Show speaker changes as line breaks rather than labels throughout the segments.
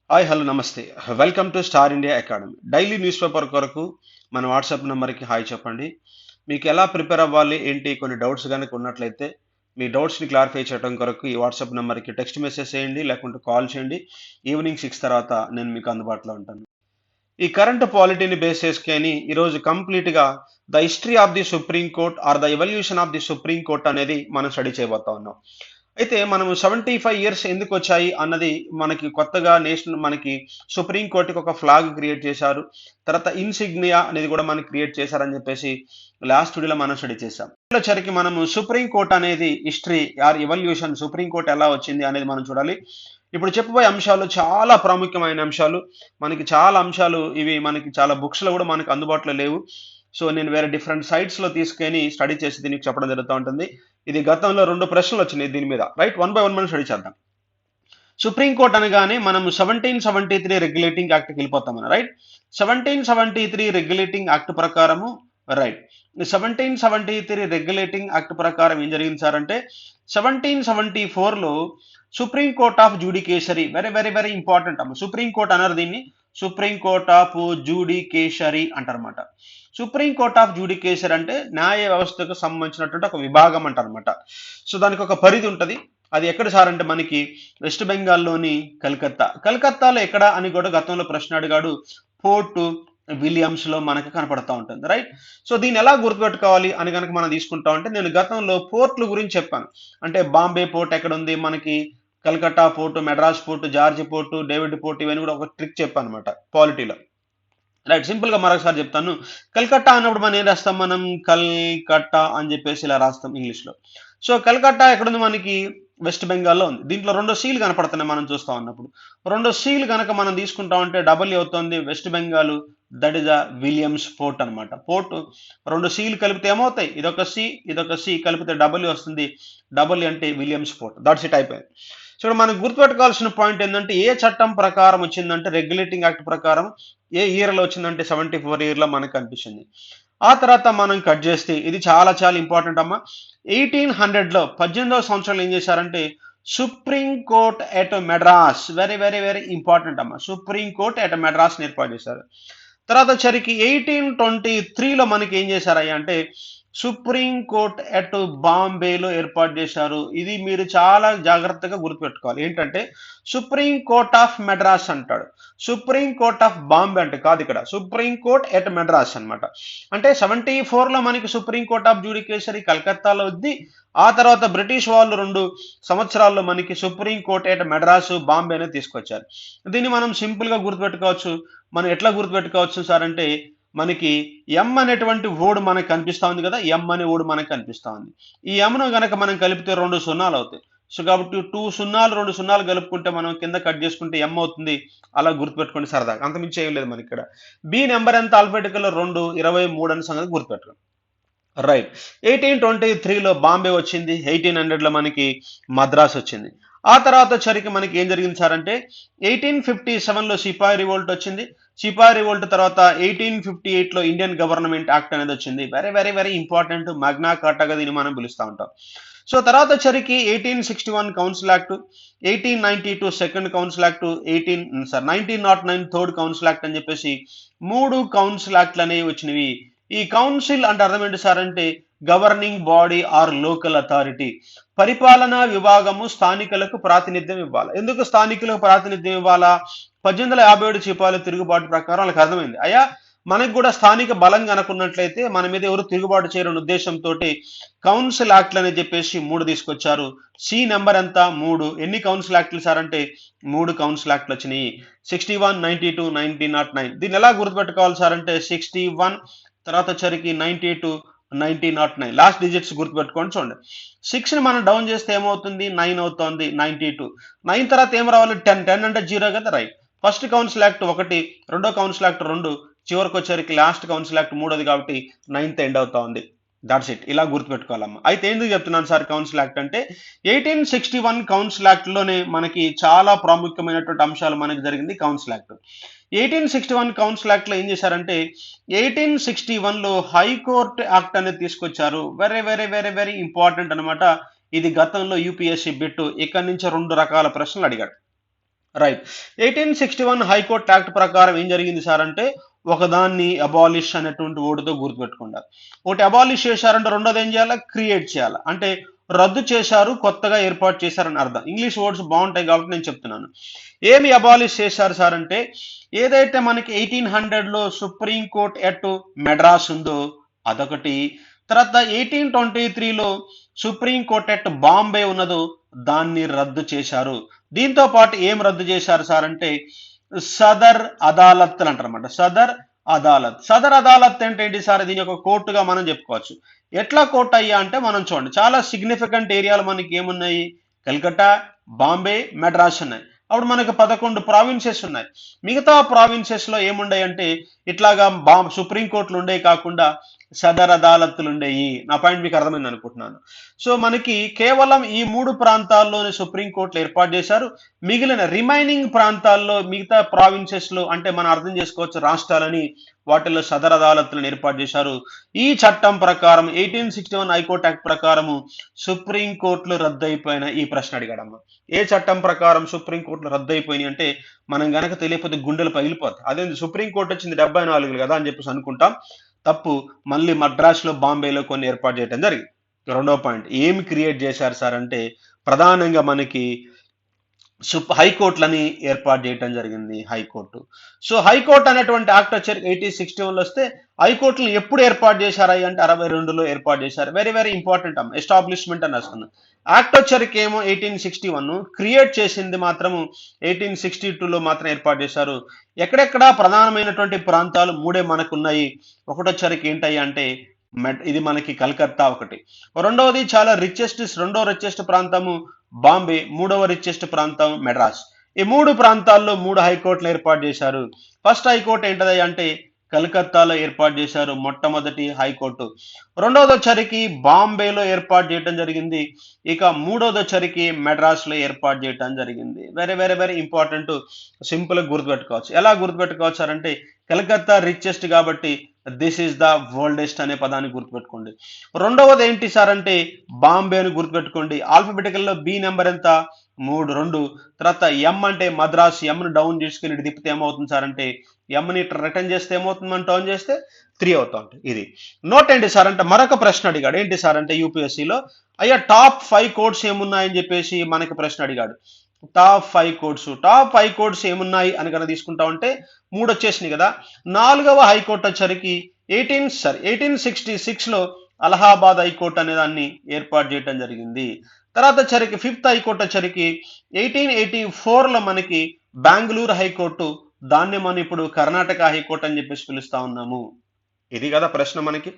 Hi hello నమస్తే. Welcome to star India academy. Daily news paper కొరకు మన WhatsApp నెంబర్కి హాయ్ చెప్పండి. మీకు ఎలా ప్రిపేర్ అవ్వాలి ఏంటి కొన్ని డౌట్స్ కనుక ఉన్నట్లయితే మీ డౌట్స్ని క్లారిఫై చేయడం కొరకు ఈ వాట్సాప్ నెంబర్కి టెక్స్ట్ మెసేజ్ చేయండి, లేకుంటే కాల్ చేయండి. ఈవినింగ్ 6 తర్వాత నేను మీకు అందుబాటులో ఉంటాను. ఈ కరెంట్ పాలిటీని బేస్ చేసుకొని ఈరోజు కంప్లీట్గా the history of the supreme court or the evolution of the supreme court అనేది మనం స్టడీ చేయబోతా ఉన్నాం. అయితే మనము 75 ఇయర్స్ ఎందుకు వచ్చాయి అన్నది మనకి కొత్తగా మనకి సుప్రీం కోర్టుకి ఒక ఫ్లాగ్ క్రియేట్ చేశారు. తర్వాత ఇన్సిగ్నియా అనేది కూడా మనకి క్రియేట్ చేశారని చెప్పేసి లాస్ట్ వీడియోలో మనం స్టడీ చేసాం. వచ్చరికి మనము సుప్రీం కోర్ట్ అనేది history or evolution supreme court ఎలా వచ్చింది అనేది మనం చూడాలి. ఇప్పుడు చెప్పబోయే అంశాలు చాలా ప్రాముఖ్యమైన అంశాలు. మనకి చాలా అంశాలు ఇవి మనకి చాలా బుక్స్లో కూడా మనకి అందుబాటులో లేవు. సో నేను వేరే డిఫరెంట్ సైట్స్లో తీసుకొని స్టడీ చేసి దీనికి చెప్పడం జరుగుతూ ఉంటుంది. ఇది గతంలో 2 ప్రశ్నలు వచ్చినాయి దీని మీద, రైట్? వన్ బై వన్ మనం స్టడీ చేద్దాం. సుప్రీం కోర్ట్ అనగానే మనం 1773 రెగ్యులేటింగ్ యాక్ట్కి వెళ్ళిపోతాం మనం, రైట్? 1773 రెగ్యులేటింగ్ యాక్ట్ ప్రకారము, రైట్, 1773 రెగ్యులేటింగ్ యాక్ట్ ప్రకారం ఏం జరిగింది సార్ అంటే 1774లో supreme court of judicature, very very very important అమ్మ. సుప్రీం కోర్ట్ అన్నారు దీన్ని, సుప్రీం కోర్ట్ ఆఫ్ జ్యుడికేషరీ అంటారన్నమాట. సుప్రీం కోర్ట్ ఆఫ్ జ్యుడికేషరీ అంటే న్యాయ వ్యవస్థకు సంబంధించినటువంటి ఒక విభాగం అంటారన్నమాట. సో దానికి ఒక పరిధి ఉంటుంది. అది ఎక్కడ సార్ అంటే మనకి వెస్ట్ బెంగాల్లోని కలకత్తాలో ఎక్కడ అని కూడా గతంలో ప్రశ్న అడిగాడు. పోర్ట్ విలియమ్స్ లో మనకి కనపడతా ఉంటుంది, రైట్? సో దీన్ని ఎలా గుర్తుపెట్టుకోవాలి అని కనుక మనం తీసుకుంటా ఉంటే నేను గతంలో పోర్ట్ల గురించి చెప్పాను. అంటే బాంబే పోర్ట్ ఎక్కడ ఉంది మనకి, Calcutta port, Madras port, George port, David port, ఇవన్నీ కూడా ఒక ట్రిక్ చెప్పాను అనమాట పాలిటీలో, రైట్? సింపుల్ గా మరొకసారి చెప్తాను. కలకత్తా అన్నప్పుడు మనం ఏం రాస్తాం, మనం కల్కట్టా అని చెప్పేసి ఇలా రాస్తాం ఇంగ్లీష్ లో. సో కలకత్తా ఎక్కడుంది మనకి, వెస్ట్ బెంగాల్లో ఉంది. దీంట్లో 2 సీలు కనపడుతున్నాయి మనం చూస్తా ఉన్నప్పుడు. 2 సీలు కనుక మనం తీసుకుంటా ఉంటే డబుల్ అవుతుంది west Bengal, that is a Williams port అనమాట. పోర్ట్ 2 సీలు కలిపితే ఏమవుతాయి, ఇదొక సి కలిపితే డబుల్ వస్తుంది. డబుల్ అంటే విలియమ్స్ పోర్ట్. దట్స్ ఇట్, అయిపోయింది. సో మనం గుర్తుపెట్టుకోవాల్సిన పాయింట్ ఏంటంటే ఏ చట్టం ప్రకారం వచ్చిందంటే రెగ్యులేటింగ్ యాక్ట్ ప్రకారం ఏ ఇయర్ లో వచ్చిందంటే 74 ఇయర్ లో మనకు కనిపిస్తుంది. ఆ తర్వాత మనం కట్ చేస్తే ఇది చాలా చాలా ఇంపార్టెంట్ అమ్మా. 1800లో 18వ సంవత్సరంలో ఏం చేశారంటే supreme court at Madras, very very very important అమ్మా. సుప్రీం కోర్ట్ ఎట్ మెడ్రాస్ ఏర్పాటు చేశారు. తర్వాత వచ్చరికి 1823లో మనకి ఏం చేశారయ్యా అంటే సుప్రీం కోర్ట్ ఎట్ బాంబేలో ఏర్పాటు చేశారు. ఇది మీరు చాలా జాగ్రత్తగా గుర్తుపెట్టుకోవాలి. ఏంటంటే సుప్రీం కోర్ట్ ఆఫ్ మెడ్రాస్ అంటాడు, సుప్రీం కోర్ట్ ఆఫ్ బాంబే అంటే కాదు, ఇక్కడ సుప్రీం కోర్ట్ ఎట్ మెడ్రాస్ అనమాట. అంటే 74లో మనకి సుప్రీం కోర్ట్ ఆఫ్ జ్యుడికేషరీ కలకత్తాలో ఉంది. ఆ తర్వాత బ్రిటిష్ వాళ్ళు 2 సంవత్సరాల్లో మనకి supreme court at Madras Bombay అనేది తీసుకొచ్చారు. దీన్ని మనం సింపుల్ గా గుర్తుపెట్టుకోవచ్చు. మనం ఎట్లా గుర్తుపెట్టుకోవచ్చు సార్ అంటే మనకి ఎం అనేటువంటి ఓడ్ మనకు కనిపిస్తా ఉంది కదా, ఎం అనే ఓడ్ మనకు కనిపిస్తా ఉంది. ఈ ఎంను గనక మనం కలిపితే 2 సున్నాలు అవుతాయి. సో కాబట్టి 2 సున్నాలు 2 సున్నాలు కలుపుకుంటే మనం కింద కట్ చేసుకుంటే ఎం అవుతుంది. అలా గుర్తుపెట్టుకోండి సరదాగా, అంతమించి ఏం లేదు మనకి ఇక్కడ. బి నెంబర్ ఎంత ఆల్ఫాబెటికల్ 2 23 అనే సంగతి గుర్తుపెట్టుకోండి, రైట్? 1823లో బాంబే వచ్చింది, 1800లో మనకి మద్రాస్ వచ్చింది. ఆ తర్వాత వచ్చరికి మనకి ఏం జరిగింది సార్ అంటే 1857లో సిపాయి రివోల్ట్ వచ్చింది. సిపాయి రివోల్ట్ తర్వాత 1858లో ఇండియన్ గవర్నమెంట్ యాక్ట్ అనేది వచ్చింది. Very very very important, Magna Carta దీన్ని మనం పిలుస్తూ ఉంటాం. సో తర్వాత వచ్చరికి 1861 council act, 1892 second council act, 1909 third council act అని చెప్పేసి 3 కౌన్సిల్ యాక్ట్లు అనేవి వచ్చినవి. ఈ కౌన్సిల్ అంటే అర్థం ఏంటి సార్ అంటే governing body or local authority, పరిపాలనా విభాగము స్థానికులకు ప్రాతినిధ్యం ఇవ్వాలి. ఎందుకు స్థానికులకు ప్రాతినిధ్యం ఇవ్వాలా? 1857 సిపాయిల తిరుగుబాటు ప్రకారం వాళ్ళకి అర్థమైంది, అయ్యా మనకు కూడా స్థానిక బలం కనుకున్నట్లయితే మన మీద ఎవరు తిరుగుబాటు చేయరని ఉద్దేశంతో కౌన్సిల్ యాక్ట్లు అని చెప్పేసి 3 తీసుకొచ్చారు. సి నెంబర్ ఎంత 3. ఎన్ని కౌన్సిల్ యాక్ట్లు సార్ అంటే 3 కౌన్సిల్ యాక్ట్లు వచ్చినాయి. 61, 92, 1909. దీన్ని ఎలా గుర్తుపెట్టుకోవాలి సార్ అంటే 61 తర్వాత వచ్చరికి 92, 1909 లాస్ట్ డిజిట్స్ గుర్తుపెట్టుకోండి. చూడండి 6ని మనం డౌన్ చేస్తే ఏమవుతుంది 9 అవుతుంది. 92 9 తర్వాత ఏం రావాలి 10. 10 అంటే 0 కదా, రైట్? ఫస్ట్ కౌన్సిల్ యాక్ట్ 1, రెండో కౌన్సిల్ యాక్ట్ 2, చివరికి వచ్చరికి లాస్ట్ కౌన్సిల్ యాక్ట్ 3 కాబట్టి 9th ఎండ్ అవుతా ఉంది. దాట్స్ ఇట్, ఇలా గుర్తుపెట్టుకోవాలమ్మా. అయితే ఎందుకు చెప్తున్నాను సార్ కౌన్సిల్ యాక్ట్ అంటే 1861 కౌన్సిల్ యాక్ట్ లోనే మనకి చాలా ప్రాముఖ్యమైనటువంటి అంశాలు మనకి జరిగింది కౌన్సిల్ యాక్ట్. 1861 కౌన్సిల్ యాక్ట్ లో ఏం చేశారంటే 1861లో హైకోర్టు యాక్ట్ అనేది తీసుకొచ్చారు. Very very very very important అనమాట. ఇది గతంలో యూపీఎస్సీ బిట్టు, ఇక్కడ నుంచి 2 రకాల ప్రశ్నలు అడిగాడు, రైట్. 1861 హైకోర్టు యాక్ట్ ప్రకారం ఏం జరిగింది సార్ అంటే ఒకదాన్ని అబాలిష్ అనేటువంటి వర్డ్‌తో గుర్తుపెట్టుకుంటారు. ఒకటి అబాలిష్ చేశారంటే రెండోది ఏం చేయాలి? క్రియేట్ చేయాలి. అంటే రద్దు చేశారు, కొత్తగా ఏర్పాటు చేశారని అర్థం. ఇంగ్లీష్ వర్డ్స్ బాగుంటాయి కాబట్టి నేను చెప్తున్నాను. ఏమి అబాలిష్ చేశారు సార్ అంటే ఏదైతే మనకి 1800లో సుప్రీం కోర్ట్ ఎట్ మెడ్రాస్ ఉందో అదొకటి. తర్వాత 1823లో సుప్రీం కోర్ట్ ఎట్ బాంబే ఉన్నదో దాన్ని రద్దు చేశారు. దీంతో పాటు ఏం రద్దు చేశారు సార్ అంటే సదర్ అదాలత్ అంటారన్నమాట. సదర్ అదాలత్ అంటే ఏంటి సార్? దీని యొక్క కోర్టుగా మనం చెప్పుకోవచ్చు. ఎట్లా కోర్టు అయ్యా అంటే మనం చూడండి, చాలా సిగ్నిఫికెంట్ ఏరియాలు మనకి ఏమున్నాయి? కల్కట్టా, బాంబే, మెడ్రాస్ ఉన్నాయి. అప్పుడు మనకు 11 ప్రావిన్సెస్ ఉన్నాయి. మిగతా ప్రావిన్సెస్ లో ఏముండయి అంటే ఇట్లాగా సుప్రీం కోర్టులు ఉండేవి కాకుండా సదర్ అదాలత్తులు ఉండేవి. నా పాయింట్ మీకు అర్థమైంది అనుకుంటున్నాను. సో మనకి కేవలం ఈ 3 ప్రాంతాల్లోనే సుప్రీం కోర్టులు ఏర్పాటు చేశారు. మిగిలిన రిమైనింగ్ ప్రాంతాల్లో మిగతా ప్రావిన్సెస్ లో అంటే మనం అర్థం చేసుకోవచ్చు రాష్ట్రాలని, వాటిల్లో సదర్ అదాలత్తులను ఏర్పాటు చేశారు. ఈ చట్టం ప్రకారం 1861 హైకోర్టు యాక్ట్ ప్రకారము సుప్రీం కోర్టులు రద్దయిపోయిన ఈ ప్రశ్న అడిగాడమ్మా. ఏ చట్టం ప్రకారం సుప్రీం కోర్టులు రద్దయిపోయినాయి అంటే మనం గనక తెలియకపోతే గుండెలు పగిలిపోతాయి. అదే సుప్రీం కోర్టు వచ్చింది 74 కదా అని చెప్పేసి అనుకుంటాం. తప్పు. మళ్ళీ మద్రాసులో, బాంబేలో కొన్ని ఏర్పాటు చేయడం జరిగింది. రెండో పాయింట్ ఏమి క్రియేట్ చేశారు సార్ అంటే ప్రధానంగా మనకి హైకోర్టులని ఏర్పాటు చేయడం జరిగింది. హైకోర్టు. సో హైకోర్టు అనేటువంటి యాక్ట్ వచ్చి 1861లో వస్తే హైకోర్టులు ఎప్పుడు ఏర్పాటు చేశారా అంటే 62లో ఏర్పాటు చేశారు. వెరీ వెరీ ఇంపార్టెంట్ అమ్మ. ఎస్టాబ్లిష్మెంట్ అని వస్తుంది. యాక్ట్ వచ్చరికి ఏమో 1861, క్రియేట్ చేసింది మాత్రము 1862లో మాత్రం ఏర్పాటు చేశారు. ఎక్కడెక్కడ ప్రధానమైనటువంటి ప్రాంతాలు మూడే మనకు ఉన్నాయి. ఒకటొచ్చరికి ఏంటయ్యా అంటే ఇది మనకి కలకత్తా ఒకటి. రెండవది చాలా రెండో రిచెస్ట్ ప్రాంతము బాంబే, మూడవ రిచెస్ట్ ప్రాంతం మెడ్రాస్. ఈ 3 ప్రాంతాల్లో 3 హైకోర్టులు ఏర్పాటు చేశారు. ఫస్ట్ హైకోర్టు ఏంటది అంటే కలకత్తాలో ఏర్పాటు చేశారు, మొట్టమొదటి హైకోర్టు. రెండవది వచ్చరికి బాంబేలో ఏర్పాటు చేయడం జరిగింది. ఇక మూడవది వచ్చరికి మెడ్రాస్లో ఏర్పాటు చేయడం జరిగింది. Very very very important. సింపుల్గా గుర్తుపెట్టుకోవచ్చు. ఎలా గుర్తుపెట్టుకోవచ్చు సార్ అంటే కలకత్తా రిచెస్ట్ కాబట్టి దిస్ ఈస్ ద ఓల్డెస్ట్ అనే పదాన్ని గుర్తుపెట్టుకోండి. రెండవది ఏంటి సార్ అంటే బాంబే అని గుర్తుపెట్టుకోండి. ఆల్ఫబెటికల్లో బి నెంబర్ ఎంత? 2. తర్వాత ఎం అంటే మద్రాస్. ఎంను డౌన్ చేసుకుని ఇటు తిప్పితే ఏమవుతుంది సార్ అంటే ఎంని రిటర్న్ చేస్తే ఏమవుతుంది? మనం టర్న్ చేస్తే 3 అవుతా ఉంటుంది. ఇది నోట్ ఏంటి సార్ అంటే మరొక ప్రశ్న అడిగాడు. ఏంటి సార్ అంటే యూపీఎస్సీలో అయ్యా టాప్ 5 కోడ్స్ ఏమున్నాయని చెప్పేసి మనకి ప్రశ్న అడిగాడు. టాప్ 5 కోడ్స్ ఏమున్నాయి అని కనుక తీసుకుంటా ఉంటే 3 వచ్చేసినాయి కదా. 4వ హైకోర్టు వచ్చరికి 1866లో అలహాబాద్ హైకోర్టు అనే దాన్ని ఏర్పాటు చేయడం జరిగింది. తర్వాత వచ్చరికి 5th హైకోర్టు వచ్చరికి 1884లో మనకి బెంగళూరు హైకోర్టు, దాన్ని మనం ఇప్పుడు కర్ణాటక హైకోర్టు అని చెప్పేసి పిలుస్తా ఉన్నాము. ఇది కదా ప్రశ్న మనకి.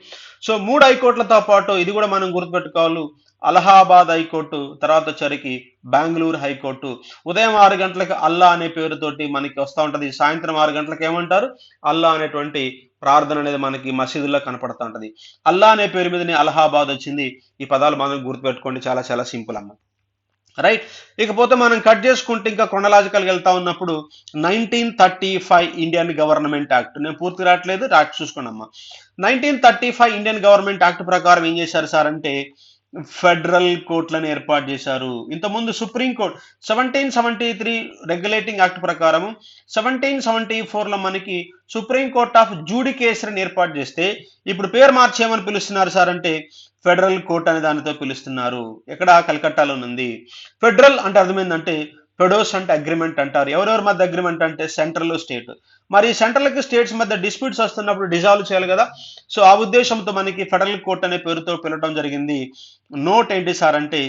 సో 3 హైకోర్టులతో పాటు ఇది కూడా మనం గుర్తుపెట్టుకోవాలి. అలహాబాద్ హైకోర్టు, తర్వాత వచ్చరికి బెంగళూరు హైకోర్టు. ఉదయం 6 గంటలకు అల్లా అనే పేరుతోటి మనకి వస్తూ ఉంటది. సాయంత్రం 6 గంటలకు ఏమంటారు? అల్లా అనేటువంటి ప్రార్థన అనేది మనకి మసీదుల్లో కనపడతా ఉంటది. అల్లా అనే పేరు మీదనే అలహాబాద్ వచ్చింది. ఈ పదాలు మనం గుర్తుపెట్టుకోండి. చాలా చాలా సింపుల్ అమ్మ. రైట్. ఇకపోతే మనం కట్ చేసుకుంటే ఇంకా క్రొనలాజికల్గా వెళ్తా ఉన్నప్పుడు 1935 ఇండియన్ గవర్నమెంట్ యాక్ట్. నేను పూర్తి రావట్లేదు, యాక్ట్ చూసుకోండి అమ్మా. 1935 ఇండియన్ గవర్నమెంట్ యాక్ట్ ప్రకారం ఏం చేశారు సార్ అంటే ఫెడరల్ కోర్టులను ఏర్పాటు చేశారు. ఇంతకుముందు సుప్రీం కోర్ట్ 1773 రెగ్యులేటింగ్ యాక్ట్ ప్రకారం 1774లో మనకి సుప్రీం కోర్ట్ ఆఫ్ జ్యూడికేషన్ ఏర్పాటు చేస్తే ఇప్పుడు పేరు మార్చేమని పిలుస్తున్నారు సార్ అంటే ఫెడరల్ కోర్ట్ అనే దానితో పిలుస్తున్నారు. ఎక్కడ? కలకట్టాలో ఉంది. ఫెడరల్ అంటే అర్థమైందంటే ఫెడోస్ అంటే అగ్రిమెంట్ అంటారు. ఎవరెవరి మధ్య అగ్రిమెంట్ అంటే సెంట్రల్, స్టేట్. మరి సెంట్రల్కి స్టేట్స్ మధ్య డిస్ప్యూట్స్ వస్తున్నప్పుడు డిజాల్వ్ చేయాలి కదా. సో ఆ ఉద్దేశంతో మనకి ఫెడరల్ కోర్ట్ అనే పేరుతో పిలవడం జరిగింది. నోట్ ఏంటి సార్ అంటే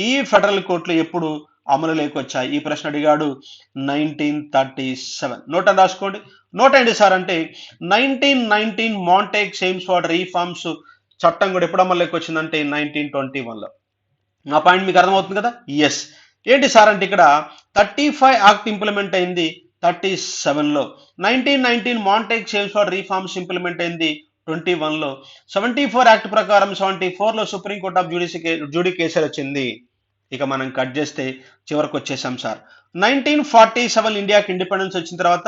ఈ ఫెడరల్ కోర్టులు ఎప్పుడు అమలులోకి వచ్చాయి? ఈ ప్రశ్న అడిగాడు. 1937. నోట్ అని రాసుకోండి. నోట్ ఏంటి సార్ అంటే 1919 మాంటేగ్ సేమ్స్ఫోర్డ్ రీఫార్మ్స్ చట్టం కూడా ఎప్పుడు అమలులోకి వచ్చిందంటే 1921లో. నా పాయింట్ మీకు అర్థమవుతుంది కదా. ఎస్. ఏంటి సార్ అంటే ఇక్కడ 35 యాక్ట్ ఇంప్లిమెంట్ అయింది 37లో. 1919 మాంటేగ్ సేమ్స్ఫోర్డ్ రీఫార్మ్స్ ఇంప్లిమెంట్ అయింది 21లో. 74 యాక్ట్ ప్రకారం 74లో సుప్రీం కోర్ట్ ఆఫ్ జ్యూడికేషన్ వచ్చింది. ఇక మనం కట్ చేస్తే చివరికి వచ్చేసాం సార్. 1947 ఇండియాకి ఇండిపెండెన్స్ వచ్చిన తర్వాత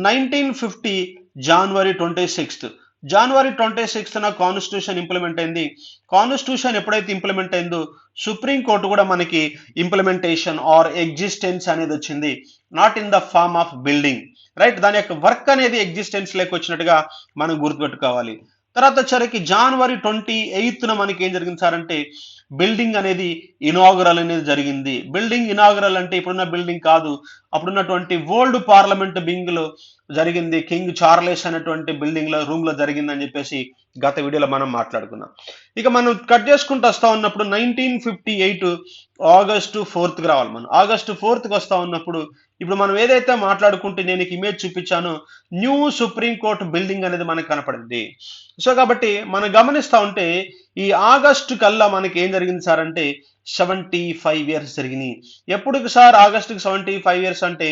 1950 జనవరి 26 జనవరి 26న కాన్స్టిట్యూషన్ ఇంప్లిమెంట్ అయింది. కాన్స్టిట్యూషన్ ఎప్పుడైతే ఇంప్లిమెంట్ అయిందో సుప్రీం కోర్టు కూడా మనకి ఇంప్లిమెంటేషన్ ఆర్ ఎగ్జిస్టెన్స్ అనేది వచ్చింది, not in the form of building, right. దాని యొక్క వర్క్ అనేది ఎగ్జిస్టెన్స్ లేక వచ్చినట్టుగా మనం గుర్తుపెట్టుకోవాలి. తర్వాత వచ్చరికి జనవరి 28న మనకి ఏం జరిగింది సార్ అంటే బిల్డింగ్ అనేది ఇనాగరల్ అనేది జరిగింది. బిల్డింగ్ ఇనాగరల్ అంటే ఇప్పుడున్న బిల్డింగ్ కాదు, అప్పుడున్నటువంటి ఓల్డ్ పార్లమెంట్ బింగ్ లో జరిగింది, కింగ్ చార్లెస్ అనేటువంటి బిల్డింగ్ లో రూమ్ లో జరిగిందని చెప్పేసి గత వీడియోలో మనం మాట్లాడుకున్నాం. ఇక మనం కట్ చేసుకుంటూ వస్తా ఉన్నప్పుడు 1958 ఆగస్టు 4కి రావాలి. మనం ఆగస్టు 4కి వస్తా ఉన్నప్పుడు ఇప్పుడు మనం ఏదైతే మాట్లాడుకుంటే నేను ఇమేజ్ చూపించానో న్యూ సుప్రీం కోర్టు బిల్డింగ్ అనేది మనకు కనపడింది. సో కాబట్టి మనం గమనిస్తా ఉంటే ఈ ఆగస్టు కల్లా మనకి ఏం జరిగింది సార్ అంటే 75 ఇయర్స్ జరిగినాయి. ఎప్పుడు సార్ ఆగస్టుకి 75 ఇయర్స్ అంటే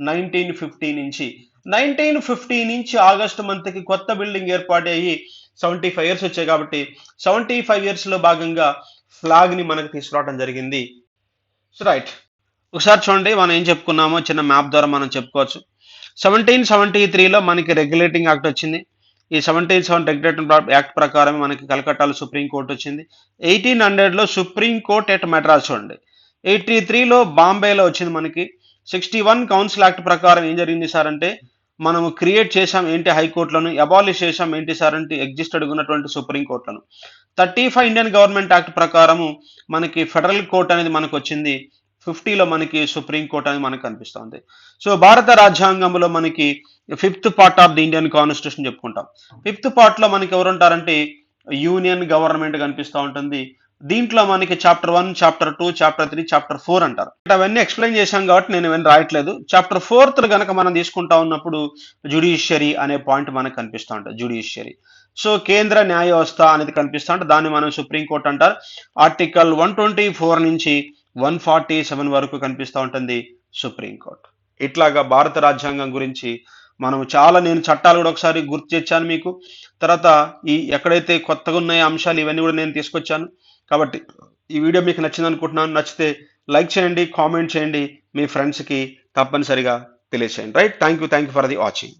1950 నుంచి. 1950 నుంచి ఆగస్టు మంత్కి కొత్త బిల్డింగ్ ఏర్పాటు అయ్యి 75 ఇయర్స్ వచ్చాయి. కాబట్టి 75 ఇయర్స్ లో భాగంగా ఫ్లాగ్ ని మనకు తీసుకురావడం జరిగింది. సో రైట్, ఒకసారి చూడండి మనం ఏం చెప్పుకున్నామో చిన్న మ్యాప్ ద్వారా మనం చెప్పుకోవచ్చు. 1773లో మనకి రెగ్యులేటింగ్ యాక్ట్ వచ్చింది. ఈ 1770 రెగ్యులేటింగ్ యాక్ట్ ప్రకారం మనకి కలకట్టాలో సుప్రీం కోర్టు వచ్చింది. 1800లో సుప్రీం కోర్ట్ ఎట్ మెడ్రాస్ చూడండి. 83లో బాంబేలో వచ్చింది మనకి. 61 కౌన్సిల్ యాక్ట్ ప్రకారం ఏం జరిగింది సార్ అంటే మనము క్రియేట్ చేసాం ఏంటి హైకోర్టులను, అబాలిష్ చేసాం ఏంటి సార్ అంటే ఎగ్జిస్టెడ్ ఉన్నటువంటి సుప్రీం కోర్టులను. 35 ఇండియన్ గవర్నమెంట్ యాక్ట్ ప్రకారము మనకి ఫెడరల్ కోర్ట్ అనేది మనకు వచ్చింది. 50లో మనకి సుప్రీం కోర్ట్ అనేది మనకు కనిపిస్తుంది. సో భారత రాజ్యాంగంలో మనకి 5th part of the Indian constitution చెప్పుకుంటాం. 5th పార్ట్ లో మనకి ఎవరు ఉంటారంటే యూనియన్ గవర్నమెంట్ కనిపిస్తూ ఉంటుంది. దీంట్లో మనకి చాప్టర్ 1, చాప్టర్ 2, చాప్టర్ 3, చాప్టర్ 4 అంటారు. అవన్నీ ఎక్స్ప్లెయిన్ చేశాం కాబట్టి నేను ఇవన్నీ రాయట్లేదు. చాప్టర్ 4 కనుక మనం తీసుకుంటా ఉన్నప్పుడు జ్యుడిషియరీ అనే పాయింట్ మనకు కనిపిస్తూ ఉంటుంది. జ్యుడిషియరీ, సో కేంద్ర న్యాయ వ్యవస్థ అనేది కనిపిస్తూ ఉంటుంది. దాన్ని మనం సుప్రీం కోర్ట్ అంటారు. ఆర్టికల్ 124 నుంచి 147 వరకు కనిపిస్తూ ఉంటుంది సుప్రీం కోర్ట్. ఇట్లాగా భారత రాజ్యాంగం గురించి మనం చాలా, నేను చట్టాలు కూడా ఒకసారి గుర్తు తెచ్చాను మీకు. తర్వాత ఈ ఎక్కడైతే కొత్తగా ఉన్నాయో అంశాలు ఇవన్నీ కూడా నేను తీసుకొచ్చాను. కాబట్టి ఈ వీడియో మీకు నచ్చింది అనుకుంటున్నాను. నచ్చితే లైక్ చేయండి, కామెంట్ చేయండి, మీ ఫ్రెండ్స్కి తప్పనిసరిగా తెలియచేయండి. Right, thank you for the watching.